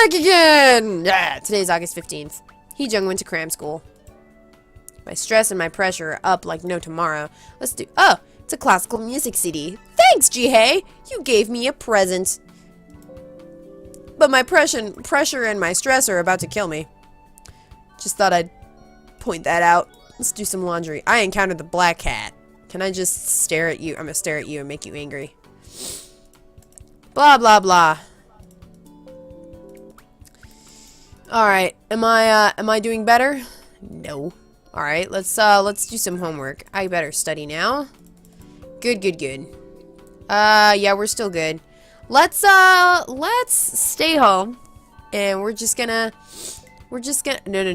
back again! Yeah, today's August 15th. Hee-jung went to cram school. My stress and my pressure are up like no tomorrow. Let's do... Oh, it's a classical music CD. Thanks, JIHAE! You gave me a present. But my pressure and my stress are about to kill me. Just thought I'd point that out. Let's do some laundry. I encountered the black cat. Can I just stare at you? I'm gonna stare at you and make you angry. Blah, blah, blah. Alright, am I doing better? No. Alright, let's do some homework. I better study now. Good, good, good. Yeah, we're still good. Let's stay home. And we're gonna no.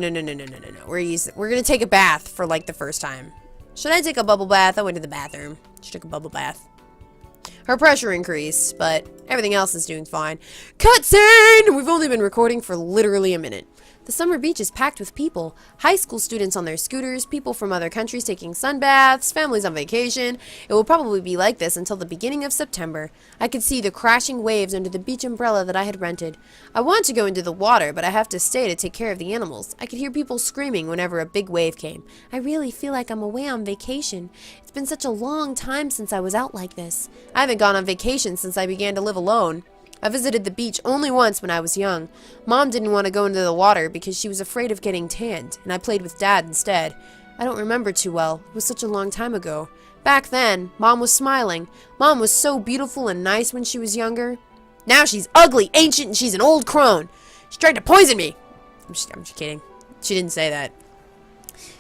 We're gonna take a bath for like the first time. Should I take a bubble bath? I went to the bathroom. She took a bubble bath. Her pressure increased, but everything else is doing fine. Cutscene! We've only been recording for literally a minute. The summer beach is packed with people. High school students on their scooters, people from other countries taking sun baths, families on vacation. It will probably be like this until the beginning of September. I could see the crashing waves under the beach umbrella that I had rented. I want to go into the water, but I have to stay to take care of the animals. I could hear people screaming whenever a big wave came. I really feel like I'm away on vacation. It's been such a long time since I was out like this. I haven't gone on vacation since I began to live alone. I visited the beach only once when I was young. Mom didn't want to go into the water because she was afraid of getting tanned, and I played with Dad instead. I don't remember too well. It was such a long time ago. Back then, Mom was smiling. Mom was so beautiful and nice when she was younger. Now she's ugly, ancient, and she's an old crone. She tried to poison me. I'm just kidding. She didn't say that.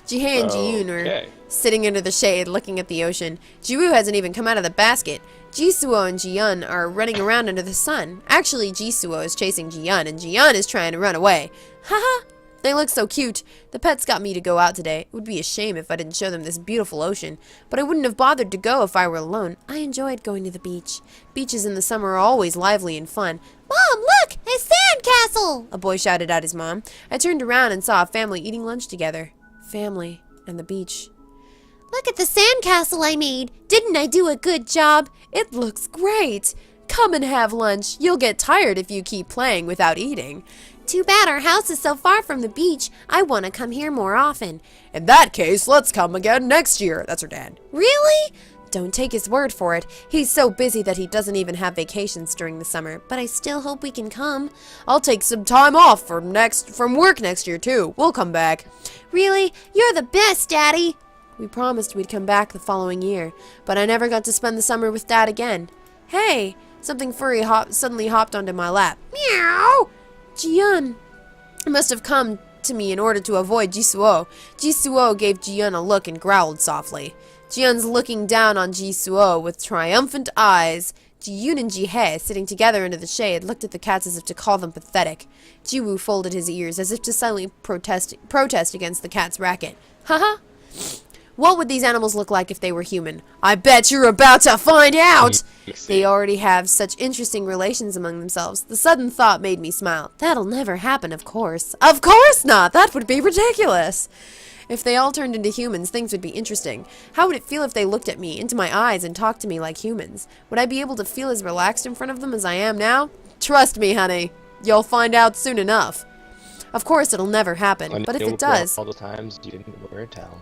JIHAE and Ji-yoon are sitting under the shade looking at the ocean. Ji-woo hasn't even come out of the basket. Ji-suo and Ji-yeon are running around under the sun. Actually, Ji-suo is chasing Ji-yeon, and Ji-yeon is trying to run away. Haha! They look so cute. The pets got me to go out today. It would be a shame if I didn't show them this beautiful ocean. But I wouldn't have bothered to go if I were alone. I enjoyed going to the beach. Beaches in the summer are always lively and fun. Mom, look! A sandcastle! A boy shouted at his mom. I turned around and saw a family eating lunch together. Family and the beach. Look at the sandcastle I made. Didn't I do a good job? It looks great. Come and have lunch. You'll get tired if you keep playing without eating. Too bad our house is so far from the beach. I want to come here more often. In that case, let's come again next year. That's her dad. Really? Don't take his word for it. He's so busy that he doesn't even have vacations during the summer, but I still hope we can come. I'll take some time off from work next year too. We'll come back. Really? You're the best, Daddy. We promised we'd come back the following year, but I never got to spend the summer with Dad again. Hey, something furry suddenly hopped onto my lap. Meow! Ji-yeon must have come to me in order to avoid Ji-suo. Ji-suo gave Ji-yeon a look and growled softly. Ji-yeon's looking down on Ji-suo with triumphant eyes. Ji-yoon and JIHAE, sitting together under the shade, looked at the cats as if to call them pathetic. Ji-woo folded his ears as if to silently protest against the cat's racket. Haha! What would these animals look like if they were human? I bet you're about to find out! They already have such interesting relations among themselves. The sudden thought made me smile. That'll never happen, of course. Of course not! That would be ridiculous! If they all turned into humans, things would be interesting. How would it feel if they looked at me, into my eyes, and talked to me like humans? Would I be able to feel as relaxed in front of them as I am now? Trust me, honey. You'll find out soon enough. Of course, it'll never happen, but if it does... All the times you didn't wear a towel.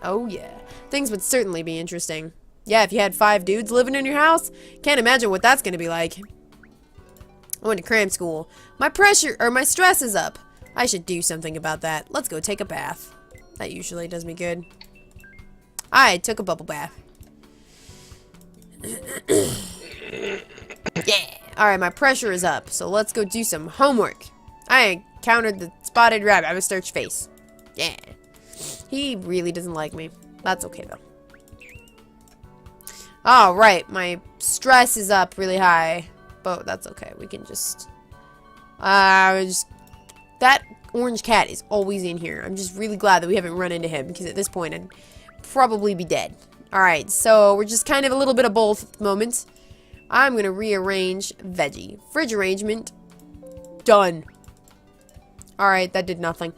Oh yeah, things would certainly be interesting. Yeah, if you had 5 dudes living in your house, can't imagine what that's gonna be like. I went to cram school. My stress is up. I should do something about that. Let's go take a bath. That usually does me good. I took a bubble bath. Yeah. Alright, my pressure is up, so let's go do some homework. I encountered the spotted rabbit. I have a starched face. Yeah. He really doesn't like me. That's okay, though. Alright, my stress is up really high. But that's okay. We can just... That orange cat is always in here. I'm just really glad that we haven't run into him, because at this point I'd probably be dead. Alright, so we're just kind of a little bit of both at the moment. I'm going to rearrange veggie. Fridge arrangement. Done. Alright, that did nothing.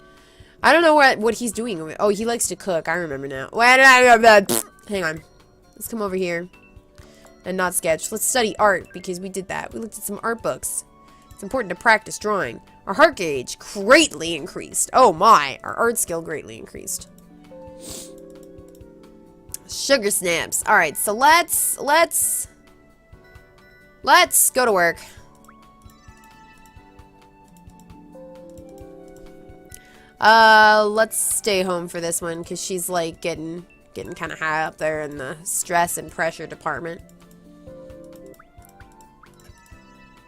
I don't know what he's doing. Oh, he likes to cook. I remember now. Hang on. Let's come over here and not sketch. Let's study art, because we did that. We looked at some art books. It's important to practice drawing. Our heart gauge greatly increased. Oh my, our art skill greatly increased. Sugar snaps. Alright, so let's go to work. Let's stay home for this one, because she's like getting kind of high up there in the stress and pressure department.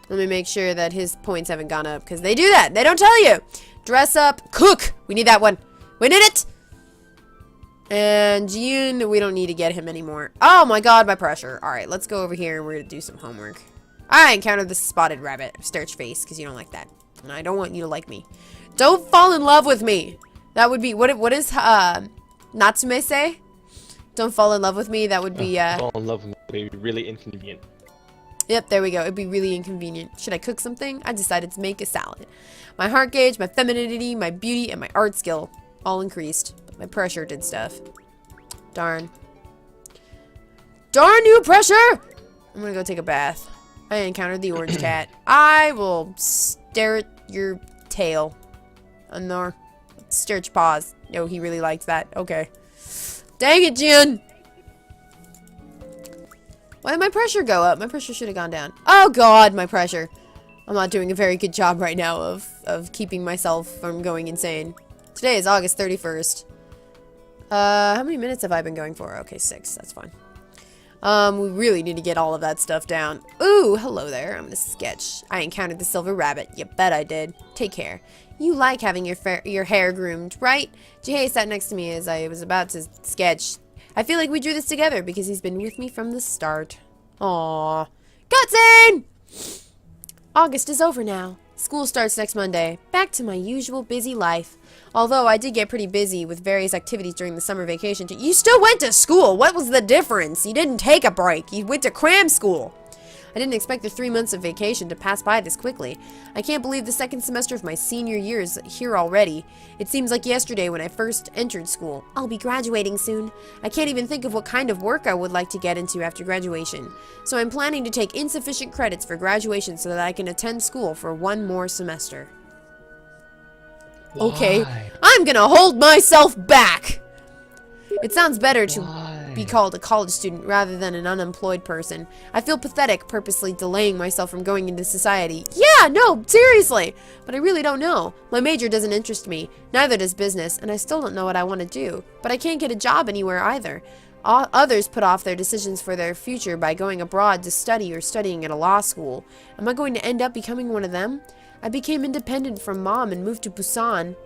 Let me make sure that his points haven't gone up, because they do that. They don't tell you. Dress up, cook. We need that one. We need it. And June, we don't need to get him anymore. Oh my god, my pressure. Alright, let's go over here and we're going to do some homework. I encountered the spotted rabbit. Starch face, because you don't like that. And I don't want you to like me. Don't fall in love with me. That would be, what is, Natsume say? Don't fall in love with me. That would be, Fall in love with me would be really inconvenient. Yep, there we go. It'd be really inconvenient. Should I cook something? I decided to make a salad. My heart gauge, my femininity, my beauty, and my art skill all increased. But my pressure did stuff. Darn. Darn you, pressure! I'm gonna go take a bath. I encountered the orange cat. I will stare at your tail. No. Stare at your paws. No, he really likes that. Okay. Dang it, Jin! Why did my pressure go up? My pressure should have gone down. Oh god, my pressure. I'm not doing a very good job right now of keeping myself from going insane. Today is August 31st. How many minutes have I been going for? Okay, 6. That's fine. We really need to get all of that stuff down. Ooh, hello there. I'm gonna sketch. I encountered the silver rabbit. You bet I did. Take care. You like having your hair groomed, right? JIHAE sat next to me as I was about to sketch. I feel like we drew this together because he's been with me from the start. Aww. Cutscene! August is over now. School starts next Monday. Back to my usual busy life. Although I did get pretty busy with various activities during the summer vacation. You still went to school! What was the difference? You didn't take a break. You went to cram school. I didn't expect the 3 months of vacation to pass by this quickly. I can't believe the second semester of my senior year is here already. It seems like yesterday when I first entered school. I'll be graduating soon. I can't even think of what kind of work I would like to get into after graduation. So I'm planning to take insufficient credits for graduation so that I can attend school for 1 more semester. Why? Okay, I'm gonna hold myself back! It sounds better to be called a college student rather than an unemployed person. I feel pathetic purposely delaying myself from going into society. Yeah, no, seriously! But I really don't know. My major doesn't interest me, neither does business, and I still don't know what I want to do. But I can't get a job anywhere either. Others put off their decisions for their future by going abroad to study or studying at a law school. Am I going to end up becoming one of them? I became independent from mom and moved to Busan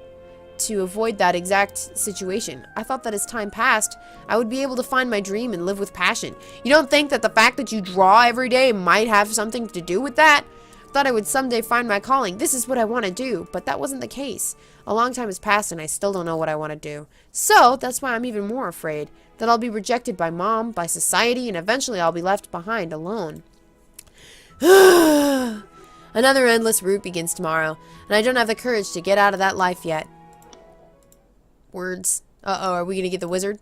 to avoid that exact situation. I thought that as time passed, I would be able to find my dream and live with passion. You don't think that the fact that you draw every day might have something to do with that? I thought I would someday find my calling. This is what I want to do, but that wasn't the case. A long time has passed and I still don't know what I want to do. So, that's why I'm even more afraid that I'll be rejected by mom, by society, and eventually I'll be left behind alone. Another endless route begins tomorrow, and I don't have the courage to get out of that life yet. Words. Uh-oh, are we gonna get the wizard?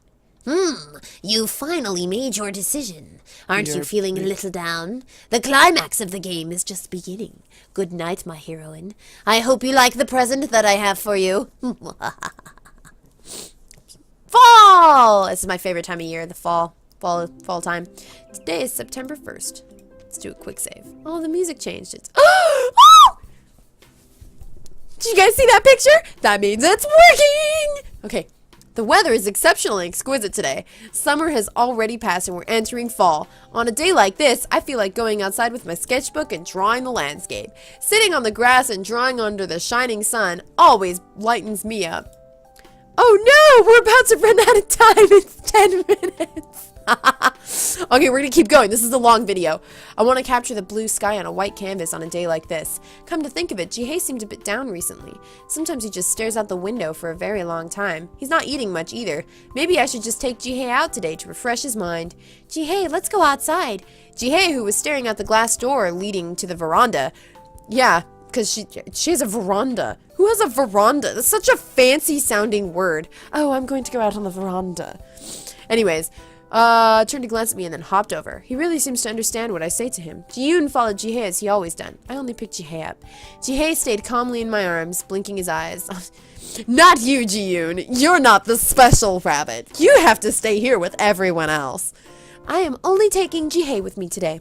You finally made your decision. Aren't you feeling a little down? The climax of the game is just beginning. Good night, my heroine. I hope you like the present that I have for you. Fall! This is my favorite time of year, the fall time. Today is September 1st. Let's do a quick save. Oh, the music changed. It's oh! Did you guys see that picture? That means it's working! Okay. The weather is exceptionally exquisite today. Summer has already passed and we're entering fall. On a day like this, I feel like going outside with my sketchbook and drawing the landscape. Sitting on the grass and drawing under the shining sun always lightens me up. Oh no! We're about to run out of time. It's 10 minutes. Okay, we're gonna keep going. This is a long video. I want to capture the blue sky on a white canvas on a day like this. Come to think of it, JIHAE seemed a bit down recently. Sometimes he just stares out the window for a very long time. He's not eating much either. Maybe I should just take JIHAE out today to refresh his mind. JIHAE, let's go outside. JIHAE, who was staring out the glass door leading to the veranda. Yeah, because she has a veranda. Who has a veranda? That's such a fancy sounding word. Oh, I'm going to go out on the veranda. Anyways, Turned to glance at me and then hopped over. He really seems to understand what I say to him. Ji-yoon followed JIHAE as he always done. I only picked JIHAE up. JIHAE stayed calmly in my arms, blinking his eyes. Not you, Ji-yoon. You're not the special rabbit. You have to stay here with everyone else. I am only taking JIHAE with me today.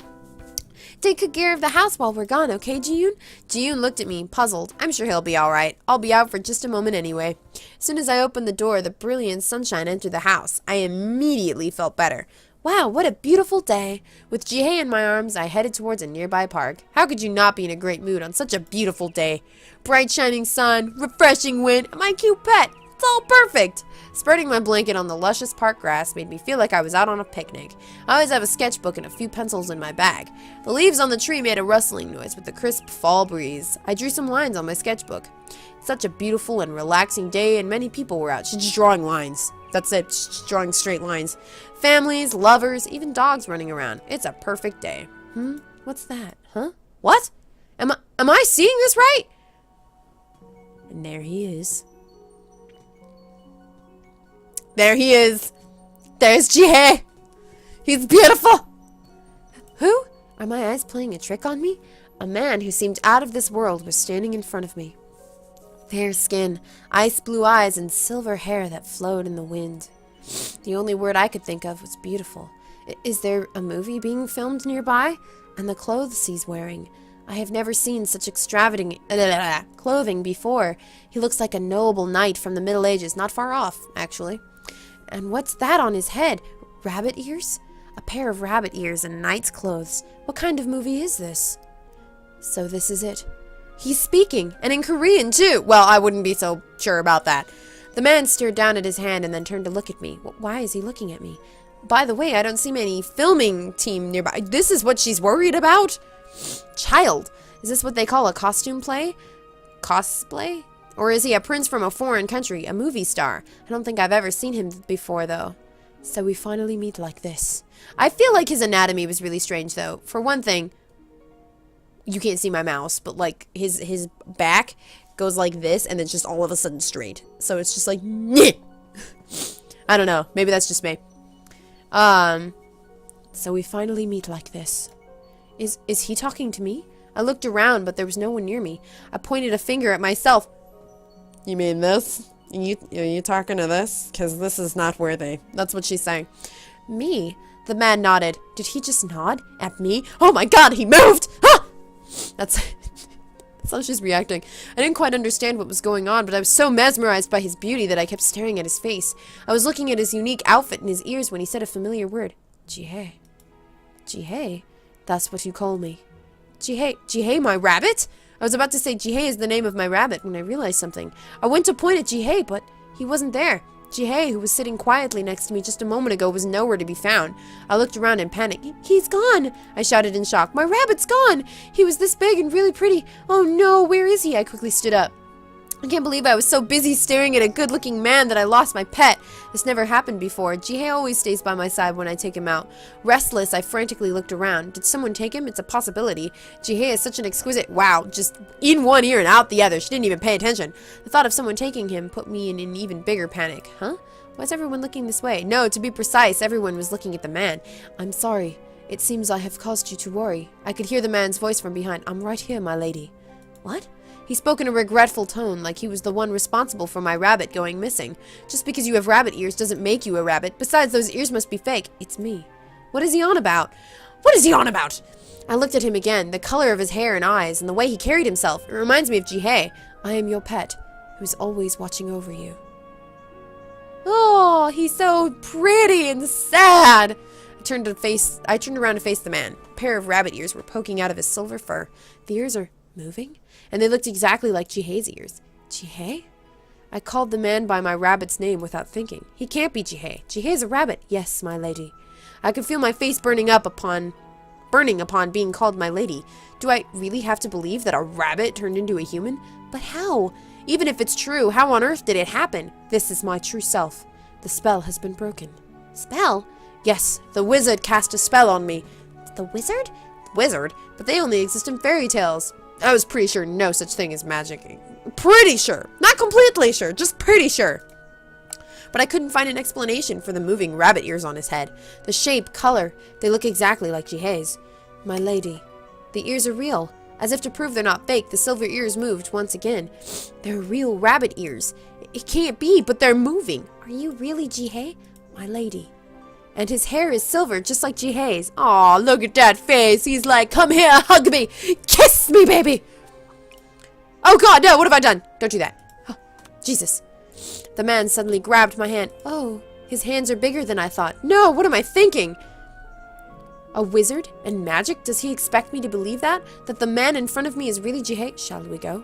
Take good care of the house while we're gone, okay, Ji-yoon? Ji-yoon looked at me, puzzled. I'm sure he'll be alright. I'll be out for just a moment anyway. As soon as I opened the door, the brilliant sunshine entered the house. I immediately felt better. Wow, what a beautiful day. With JIHAE in my arms, I headed towards a nearby park. How could you not be in a great mood on such a beautiful day? Bright shining sun, refreshing wind, and my cute pet. It's all perfect. Spreading my blanket on the luscious park grass made me feel like I was out on a picnic. I always have a sketchbook and a few pencils in my bag. The leaves on the tree made a rustling noise with the crisp fall breeze. I drew some lines on my sketchbook. It's such a beautiful and relaxing day, and many people were out. She's just drawing lines. That's it, just drawing straight lines. Families, lovers, even dogs running around. It's a perfect day. What's that? Huh? What? Am I seeing this right? And there he is. There he is. There's JIHAE. He's beautiful. Who? Are my eyes playing a trick on me? A man who seemed out of this world was standing in front of me. Fair skin, ice blue eyes, and silver hair that flowed in the wind. The only word I could think of was beautiful. Is there a movie being filmed nearby? And the clothes he's wearing. I have never seen such extravagant clothing before. He looks like a noble knight from the Middle Ages, not far off, actually. And what's that on his head? Rabbit ears? A pair of rabbit ears and knight's clothes. What kind of movie is this? So this is it. He's speaking, and in Korean too. Well, I wouldn't be so sure about that. The man stared down at his hand and then turned to look at me. Why is he looking at me? By the way, I don't see any filming team nearby. This is what she's worried about? Child. Is this what they call a costume play? Cosplay? Or is he a prince from a foreign country, a movie star? I don't think I've ever seen him before, though. So we finally meet like this. I feel like his anatomy was really strange, though. For one thing, you can't see my mouse, but, like, his back goes like this, and then just all of a sudden straight. So it's just like, nyeh! I don't know. Maybe that's just me. So we finally meet like this. Is he talking to me? I looked around, but there was no one near me. I pointed a finger at myself. You mean this? Are you talking to this? Because this is not worthy. That's what she's saying. Me? The man nodded. Did he just nod? At me? Oh my god, he moved! Ah! That's how she's reacting. I didn't quite understand what was going on, but I was so mesmerized by his beauty that I kept staring at his face. I was looking at his unique outfit and his ears when he said a familiar word. JIHAE. JIHAE? That's what you call me. JIHAE. JIHAE, my rabbit? I was about to say JIHAE is the name of my rabbit when I realized something. I went to point at JIHAE, but he wasn't there. JIHAE, who was sitting quietly next to me just a moment ago, was nowhere to be found. I looked around in panic. He's gone! I shouted in shock. My rabbit's gone! He was this big and really pretty. Oh no, where is he? I quickly stood up. I can't believe I was so busy staring at a good-looking man that I lost my pet. This never happened before. JIHAE always stays by my side when I take him out. Restless, I frantically looked around. Did someone take him? It's a possibility. JIHAE is such an exquisite... Wow, just in one ear and out the other. She didn't even pay attention. The thought of someone taking him put me in an even bigger panic. Huh? Why is everyone looking this way? No, to be precise, everyone was looking at the man. I'm sorry. It seems I have caused you to worry. I could hear the man's voice from behind. I'm right here, my lady. What? He spoke in a regretful tone, like he was the one responsible for my rabbit going missing. Just because you have rabbit ears doesn't make you a rabbit. Besides, those ears must be fake. It's me. What is he on about? What is he on about? I looked at him again, the color of his hair and eyes, and the way he carried himself. It reminds me of JIHAE. I am your pet, who's always watching over you. Oh, he's so pretty and sad. I turned around to face the man. A pair of rabbit ears were poking out of his silver fur. The ears are moving, and they looked exactly like JIHAE's ears. JIHAE? I called the man by my rabbit's name without thinking. He can't be JIHAE. JIHAE's a rabbit. Yes, my lady. I could feel my face burning upon being called my lady. Do I really have to believe that a rabbit turned into a human? But how? Even if it's true, how on earth did it happen? This is my true self. The spell has been broken. Spell? Yes, the wizard cast a spell on me. The wizard? Wizard? But they only exist in fairy tales. I was pretty sure no such thing as magic. Pretty sure. Not completely sure, just pretty sure. but I couldn't find an explanation for the moving rabbit ears on his head. The shape, color, they look exactly like JIHAE's. My lady. The ears are real. As if to prove they're not fake, the silver ears moved once again. They're real rabbit ears. It can't be, but they're moving. Are you really JIHAE? My lady. And his hair is silver, just like JIHAE's. Aw, look at that face. He's like, come here, hug me. Kiss me, baby. Oh, God, no, what have I done? Don't do that. Oh, Jesus. The man suddenly grabbed my hand. Oh, his hands are bigger than I thought. No, what am I thinking? A wizard and magic? Does he expect me to believe that? That the man in front of me is really JIHAE? Shall we go?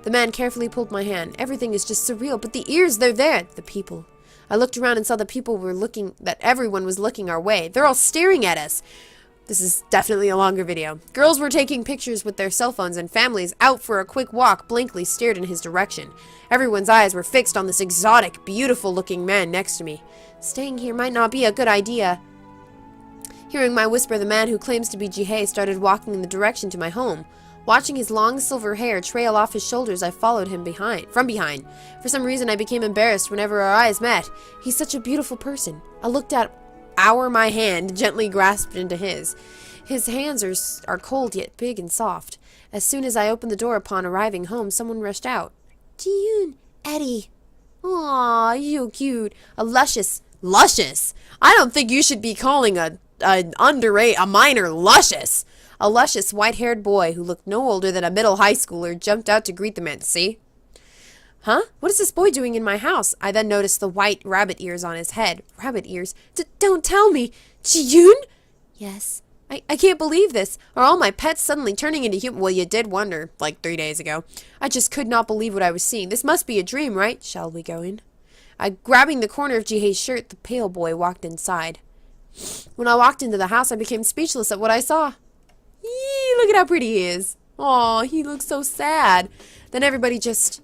The man carefully pulled my hand. Everything is just surreal, but the ears, they're there. The people. I looked around and saw the people were looking, that everyone was looking our way. They're all staring at us. This is definitely a longer video. Girls were taking pictures with their cell phones and families out for a quick walk blankly stared in his direction. Everyone's eyes were fixed on this exotic, beautiful looking man next to me. Staying here might not be a good idea. Hearing my whisper, the man who claims to be JIHAE started walking in the direction to my home. Watching his long silver hair trail off his shoulders, I followed him from behind. For some reason, I became embarrassed whenever our eyes met. He's such a beautiful person. I looked at my hand, gently grasped into his. His hands are cold yet big and soft. As soon as I opened the door upon arriving home, someone rushed out. Jiyoon, Eddie. Aw, you cute. A luscious. Luscious? I don't think you should be calling a minor luscious. A luscious, white-haired boy who looked no older than a middle high schooler jumped out to greet the man. See? Huh? What is this boy doing in my house? I then noticed the white rabbit ears on his head. Rabbit ears? Don't tell me. Jiyoon? Yes. I can't believe this. Are all my pets suddenly turning into human? Well, you did wonder, like 3 days ago. I just could not believe what I was seeing. This must be a dream, right? Shall we go in? Grabbing the corner of JIHAE's shirt, the pale boy walked inside. When I walked into the house, I became speechless at what I saw. Yee, look at how pretty he is. Aw, he looks so sad. Then everybody just...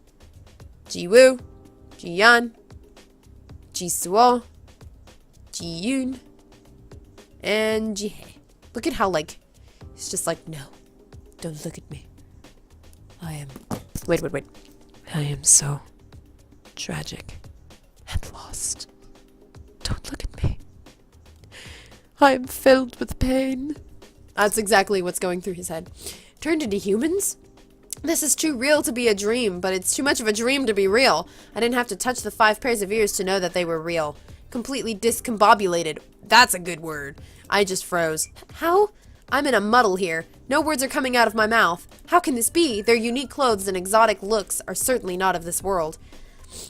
Jiwoo, Jiyeon, Jisuo, Jiyoon, and JIHAE. Look at how, like, it's just like, no, don't look at me. I am... Wait. I am so tragic and lost. Don't look at me. I am filled with pain. That's exactly what's going through his head. Turned into humans? This is too real to be a dream, but it's too much of a dream to be real. I didn't have to touch the 5 pairs of ears to know that they were real. Completely discombobulated. That's a good word. I just froze. How? I'm in a muddle here. No words are coming out of my mouth. How can this be? Their unique clothes and exotic looks are certainly not of this world.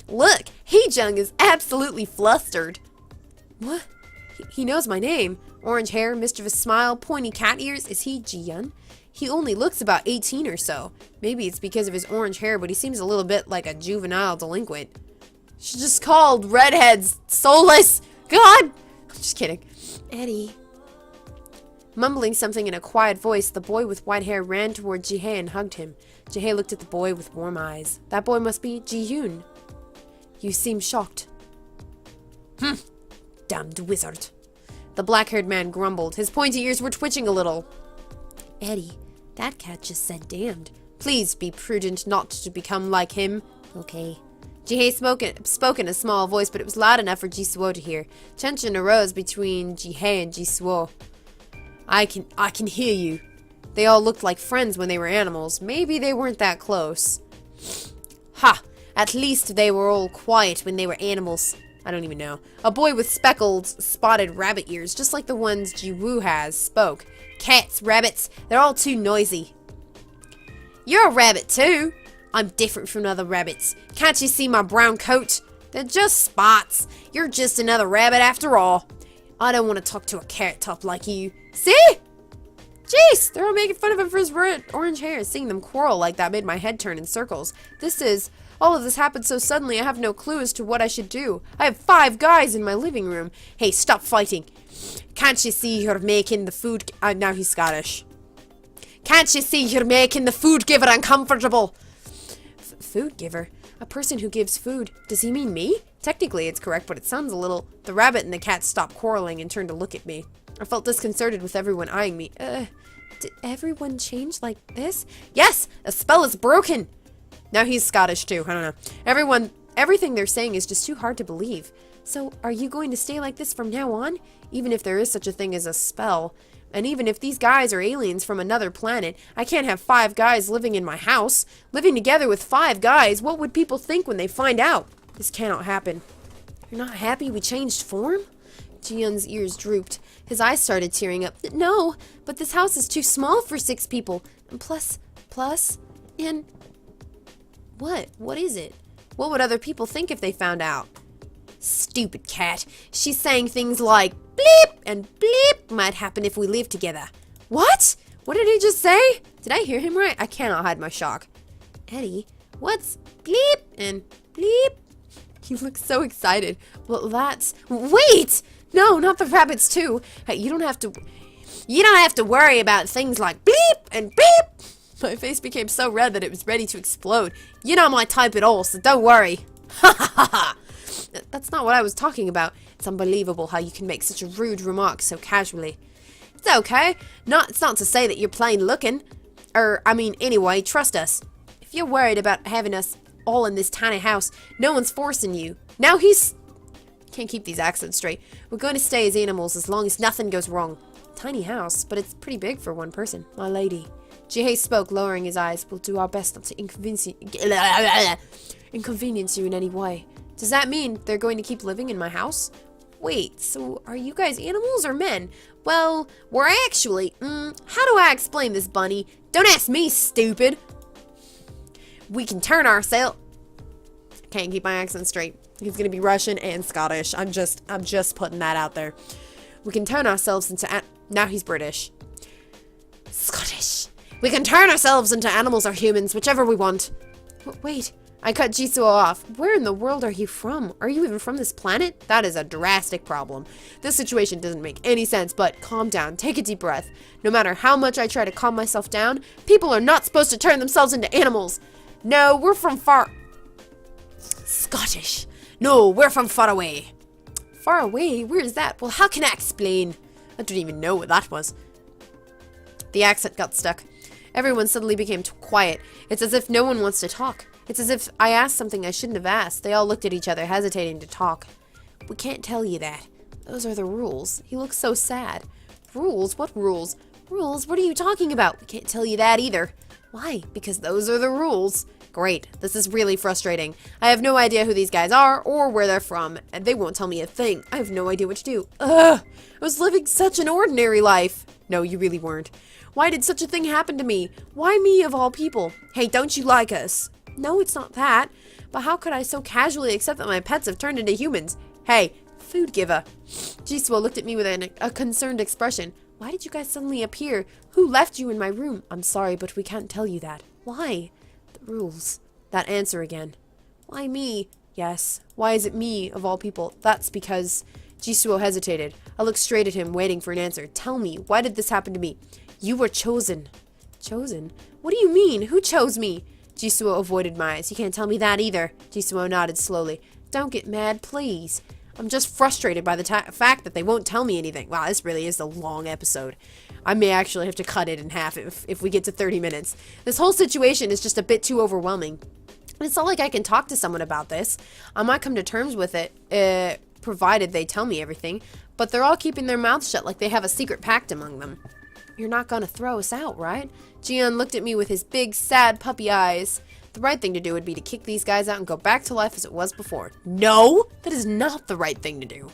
Look, Heejung is absolutely flustered. What? He knows my name. Orange hair, mischievous smile, pointy cat ears. Is he Jiyeon? He only looks about 18 or so. Maybe it's because of his orange hair, but he seems a little bit like a juvenile delinquent. She's just called redheads. Soulless. God! I'm just kidding. Eddie. Mumbling something in a quiet voice, the boy with white hair ran toward JIHAE and hugged him. JIHAE looked at the boy with warm eyes. That boy must be Jiyoon. You seem shocked. Damned wizard. The black-haired man grumbled. His pointy ears were twitching a little. Eddie, that cat just said damned. Please be prudent not to become like him. Okay. JIHAE spoke in a small voice, but it was loud enough for Jisuo to hear. Tension arose between JIHAE and Jisuo. I can hear you. They all looked like friends when they were animals. Maybe they weren't that close. Ha! At least they were all quiet when they were animals. I don't even know. A boy with speckled, spotted rabbit ears, just like the ones Jiwoo has, spoke. Cats, rabbits, they're all too noisy. You're a rabbit too. I'm different from other rabbits. Can't you see my brown coat? They're just spots. You're just another rabbit after all. I don't want to talk to a carrot top like you. See? Jeez, they're all making fun of him for his red orange hair. Seeing them quarrel like that made my head turn in circles. All of this happened so suddenly I have no clue as to what I should do. I have 5 guys in my living room. Hey, stop fighting. Can't you see you're making the food... now he's Scottish. Can't you see you're making the food giver uncomfortable? Food giver? A person who gives food. Does he mean me? Technically it's correct, but it sounds a little... The rabbit and the cat stopped quarreling and turned to look at me. I felt disconcerted with everyone eyeing me. Did everyone change like this? Yes! A spell is broken! Now he's Scottish too, I don't know. Everyone Everything they're saying is just too hard to believe. So, are you going to stay like this from now on? Even if there is such a thing as a spell. And even if these guys are aliens from another planet, I can't have 5 guys living in my house. Living together with 5 guys, what would people think when they find out? This cannot happen. You're not happy we changed form? Jihyun's ears drooped. His eyes started tearing up. No, but this house is too small for 6 people. And plus, and... What? What is it? What would other people think if they found out? Stupid cat. She's saying things like, bleep and bleep might happen if we live together. What? What did he just say? Did I hear him right? I cannot hide my shock. Eddie, what's bleep and bleep? He looks so excited. Well, that's... Wait! No, not the rabbits too. Hey, you don't have to worry about things like bleep and beep. My face became so red that it was ready to explode. You're not my type at all, so don't worry. Ha ha ha ha! That's not what I was talking about. It's unbelievable how you can make such a rude remark so casually. It's okay. It's not to say that you're plain looking. Anyway, trust us. If you're worried about having us all in this tiny house, no one's forcing you. Now can't keep these accents straight. We're going to stay as animals as long as nothing goes wrong. Tiny house, but it's pretty big for one person. My lady. JIHAE spoke, lowering his eyes. We'll do our best not to inconvenience you in any way. Does that mean they're going to keep living in my house? Wait, so are you guys animals or men? Well, we're actually... how do I explain this, Bunny? Don't ask me, stupid! We can turn ourselves... Can't keep my accent straight. He's gonna be Russian and Scottish. I'm just putting that out there. We can turn ourselves into... Now he's British. Scottish. We can turn ourselves into animals or humans, whichever we want. Wait... I cut Jisuo off. Where in the world are you from? Are you even from this planet? That is a drastic problem. This situation doesn't make any sense, but calm down. Take a deep breath. No matter how much I try to calm myself down, people are not supposed to turn themselves into animals. No, we're from Scottish. No, we're from far away. Far away? Where is that? Well, how can I explain? I don't even know what that was. The accent got stuck. Everyone suddenly became quiet. It's as if no one wants to talk. It's as if I asked something I shouldn't have asked. They all looked at each other, hesitating to talk. We can't tell you that. Those are the rules. He looks so sad. Rules? What rules? Rules? What are you talking about? We can't tell you that either. Why? Because those are the rules. Great. This is really frustrating. I have no idea who these guys are or where they're from, and they won't tell me a thing. I have no idea what to do. Ugh! I was living such an ordinary life. No, you really weren't. Why did such a thing happen to me? Why me of all people? Hey, don't you like us? No, it's not that. But how could I so casually accept that my pets have turned into humans? Hey, food giver. Jisuo looked at me with a concerned expression. Why did you guys suddenly appear? Who left you in my room? I'm sorry, but we can't tell you that. Why? The rules. That answer again. Why me? Yes. Why is it me, of all people? That's because... Jisuo hesitated. I looked straight at him, waiting for an answer. Tell me, why did this happen to me? You were chosen. Chosen? What do you mean? Who chose me? Jisuo avoided my eyes. You can't tell me that either. Jisuo nodded slowly. Don't get mad, please. I'm just frustrated by the fact that they won't tell me anything. Wow, this really is a long episode. I may actually have to cut it in half if we get to 30 minutes. This whole situation is just a bit too overwhelming. It's not like I can talk to someone about this. I might come to terms with it, provided they tell me everything. But they're all keeping their mouths shut like they have a secret pact among them. You're not gonna throw us out, right? Jihyun looked at me with his big, sad puppy eyes. The right thing to do would be to kick these guys out and go back to life as it was before. No! That is not the right thing to do.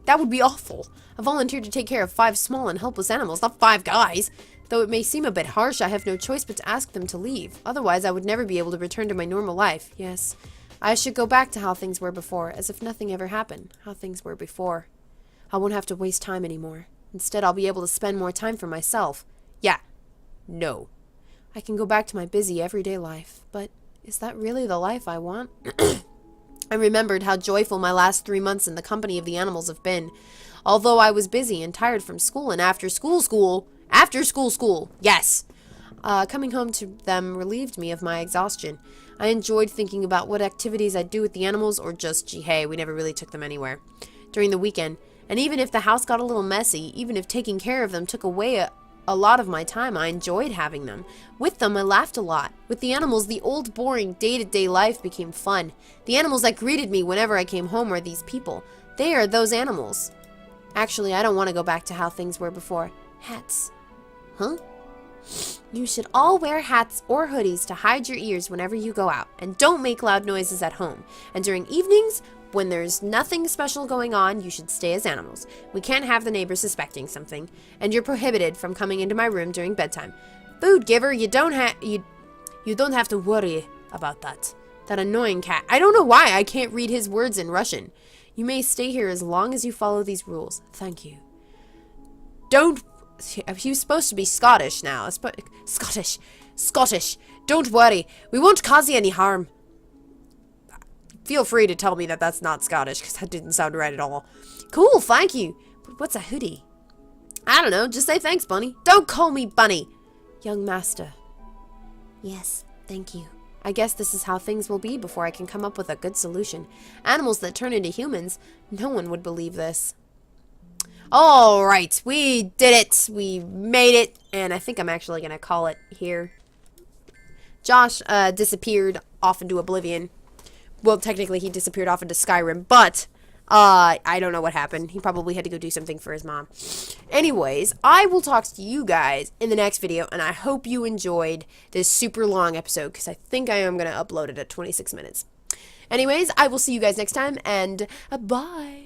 That would be awful. I volunteered to take care of 5 small and helpless animals, not 5 guys. Though it may seem a bit harsh, I have no choice but to ask them to leave. Otherwise, I would never be able to return to my normal life. Yes, I should go back to how things were before, as if nothing ever happened. How things were before. I won't have to waste time anymore. Instead, I'll be able to spend more time for myself. Yeah. No. I can go back to my busy, everyday life. But is that really the life I want? I remembered how joyful my last 3 months in the company of the animals have been. Although I was busy and tired from school and after school, yes! Coming home to them relieved me of my exhaustion. I enjoyed thinking about what activities I'd do with the animals or just JIHAE. We never really took them anywhere. During the weekend, and even if the house got a little messy, even if taking care of them took away a lot of my time. I enjoyed having them. With them, I laughed a lot. With the animals, the old, boring, day-to-day life became fun. The animals that greeted me whenever I came home are these people. They are those animals. Actually, I don't want to go back to how things were before. Hats. Huh? You should all wear hats or hoodies to hide your ears whenever you go out, and don't make loud noises at home. And during evenings, when there's nothing special going on, you should stay as animals. We can't have the neighbors suspecting something, and you're prohibited from coming into my room during bedtime. Food giver, you don't have to worry about that. That annoying cat. I don't know why I can't read his words in Russian. You may stay here as long as you follow these rules. Thank you. Don't... He was supposed to be Scottish now. Scottish. Don't worry. We won't cause you any harm. Feel free to tell me that that's not Scottish, because that didn't sound right at all. Cool, thank you. But what's a hoodie? I don't know. Just say thanks, Bunny. Don't call me Bunny. Young master. Yes, thank you. I guess this is how things will be before I can come up with a good solution. Animals that turn into humans. No one would believe this. Alright, we did it. We made it. And I think I'm actually going to call it here. Josh disappeared off into oblivion. Well, technically he disappeared off into Skyrim, but I don't know what happened. He probably had to go do something for his mom. Anyways, I will talk to you guys in the next video, and I hope you enjoyed this super long episode, because I think I am going to upload it at 26 minutes. Anyways, I will see you guys next time, and bye!